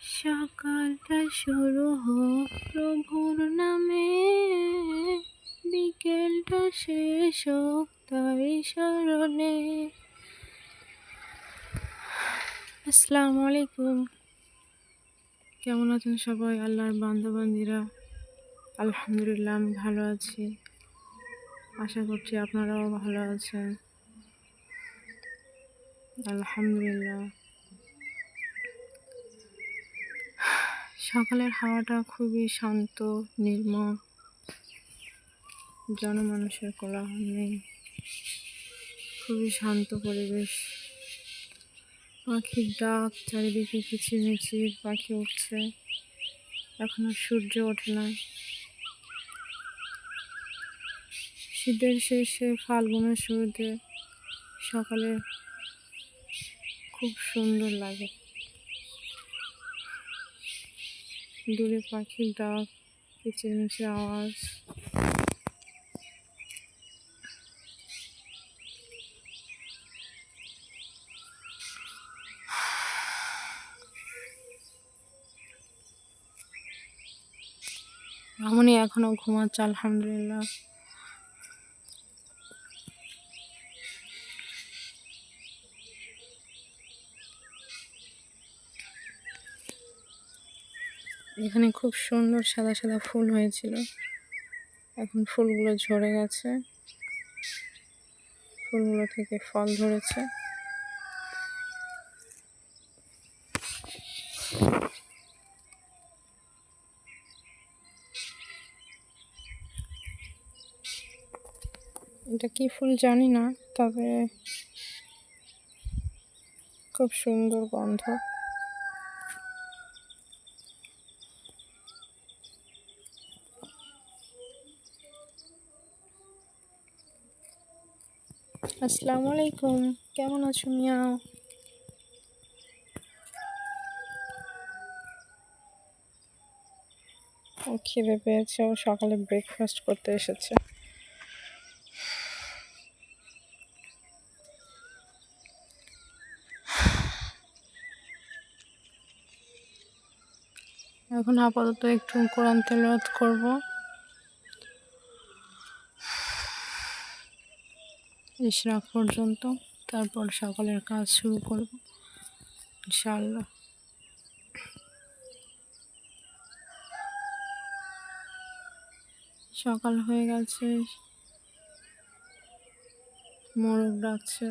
সকালটা শুরু হোক প্রভুর নামে, বিকেলটা শেষ হোক তাই স্মরণে। আসসালামু আলাইকুম। কেমন আছেন সবাই? আল্লাহর বান্দাবান্দিরা, আলহামদুলিল্লাহ আমি ভালো আছি। আশা করছি আপনারাও ভালো আছেন। আলহামদুলিল্লাহ। সকালের হাওয়াটা খুবই শান্ত, নির্মল, জনমানুষের কোলাহল নেই, খুবই শান্ত পরিবেশ। পাখির ডাক, চারিদিকে কিচিরমিচির, পাখি উঠছে। এখনো সূর্য ওঠে না। শীতের শেষে ফাল্গুনের শুরুতে সকালে খুব সুন্দর লাগে। দূরে পাখির ডাক, কিচিরমিচির আওয়াজ। এমনই এখনো ঘুমাচ্ছে, আলহামদুলিল্লাহ। এখানে খুব সুন্দর সাদা সাদা ফুল হয়েছিল, এখন ফুলগুলো ঝরে গেছে, ফুলগুলো থেকে ফল ধরেছে। এটা কি ফুল জানি না, তবে খুব সুন্দর গন্ধ। আসসালামু আলাইকুম, কেমন আছো মিয়াও? ও খিদে পেয়েছে, ও সকালে ব্রেকফাস্ট করতে এসেছে। এখন আপাতত একটু কোরআন তেলাওয়াত করব। ইশরাক পর্যন্ত, তারপর সকালের কাজ শুরু করব ইনশাআল্লাহ। সকাল হয়ে গেছে, মোরগ ডাকছে।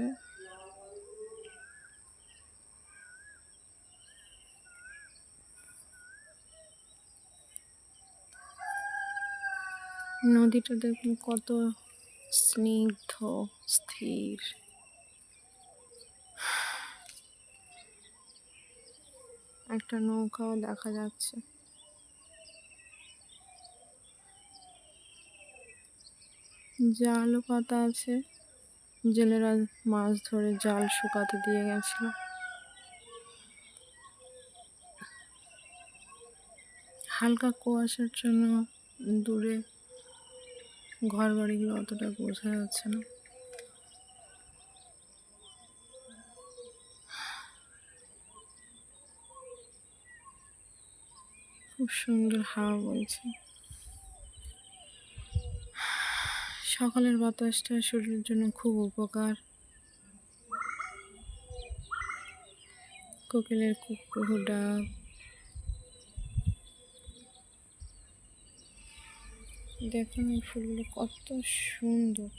নদীটা দেখুন কত স্নিগ্ধ, স্থির। একটা নৌকাও দেখা যাচ্ছে। জালও পাতা আছে, জেলেরা মাছ ধরে জাল শুকাতে দিয়ে গেছিল। হালকা কুয়াশার জন্য দূরে ঘর বাড়িগুলো অতটা বোঝা যাচ্ছে না। খুব সুন্দর হাওয়া বইছে। সকালের বাতাসটা শরীরের জন্য খুব উপকার। কোকিলের কুকু ডাক, দেখুন এই ফুলগুলো কত সুন্দর।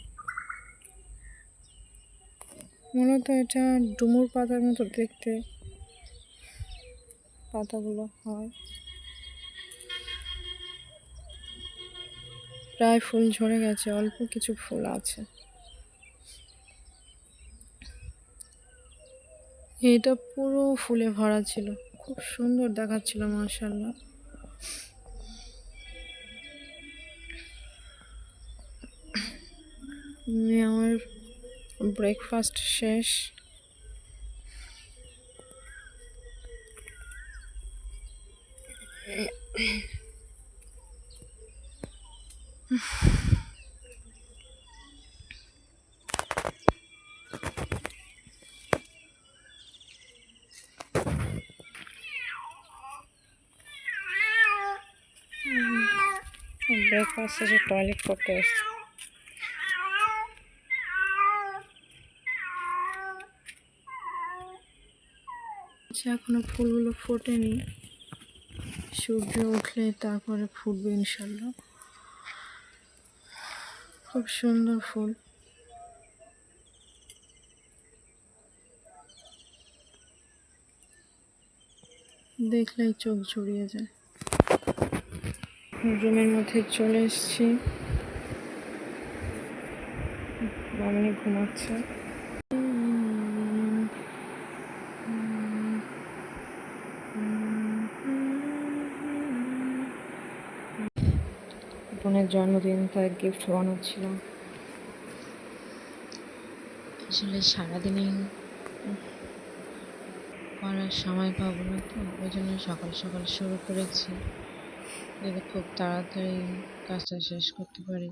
মূলত এটা ডুমুর পাতার মতো দেখতে পাতাগুলো হয়। প্রায় ফুল ঝরে গেছে, অল্প কিছু ফুল আছে। এটা পুরো ফুলে ভরা ছিল, খুব সুন্দর দেখাচ্ছিল, মাশাআল্লাহ। আমার ব্রেকফাস্ট শেষ। ব্রেকফাস্ট শেষে টয়লেট করতে এসছে। এখনো ফুলগুলো ফোটেনি, সূর্য উঠলে তারপরে ফুটবে ইনশাল্লাহ। খুব সুন্দর ফুল, দেখলেই চোখ জুড়িয়ে যায়। রুমের মধ্যে চলে এসেছি, মামনি ঘুমাচ্ছে। বোনের জন্মদিন, তাই গিফট বানাচ্ছিলাম। আসলে সারাদিনই করার সময় পাবো না, তো ওই জন্য সকাল সকাল শুরু করেছি যাতে খুব তাড়াতাড়ি কাজটা শেষ করতে পারি।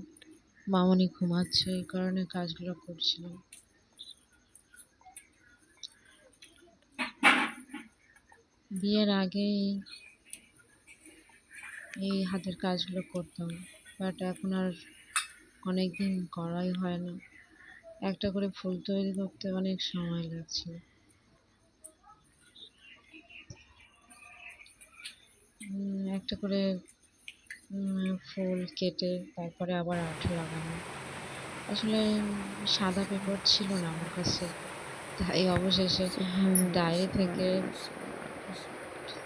মামনি ঘুমাচ্ছে, এই কারণে কাজগুলো করছিলাম। বিয়ের আগে এই হাতের কাজগুলো করতাম, বাট এখন আর অনেকদিন করাই হয় না। একটা করে ফুল তৈরি করতে অনেক সময় লাগছে। একটা করে ফুল কেটে তারপরে আবার আঠা লাগানো। আসলে সাদা পেপার ছিল না আমার কাছে, তাই অবশেষে ডায়েরি থেকে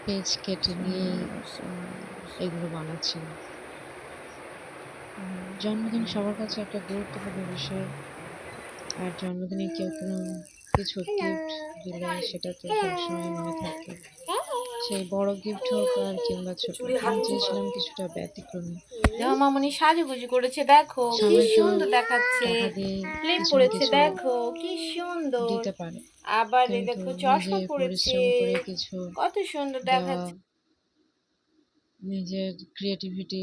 পেজ কেটে নিয়ে এগুলো বানাচ্ছিলাম। জন্মদিন সবার কাছে একটা গুরুত্বপূর্ণ বিষয়, আর জন্মদিনে কেউ কোনো কিছু গিফট দিলে সেটা তো সবসময় মনে থাকে, সেই বড় গিফট হোক আর কিংবা ছোট। আমি চেয়েছিলাম কিছুটা ব্যতিক্রমী। মামনি সাজুগুজু করেছে, দেখো কি সবাই তো সুন্দর দেখাচ্ছে, টাকা দিয়ে ফিল্ম কিছু না পড়েছে, কিছু দেখো কি সুন্দর, দিতে পারে, আবার এই কিন্তু দেখো নিজে চশমা পড়েছে, পরিশ্রম করে কিছু কত সুন্দর দেওয়া, দেখাচ্ছে। নিজের ক্রিয়েটিভিটি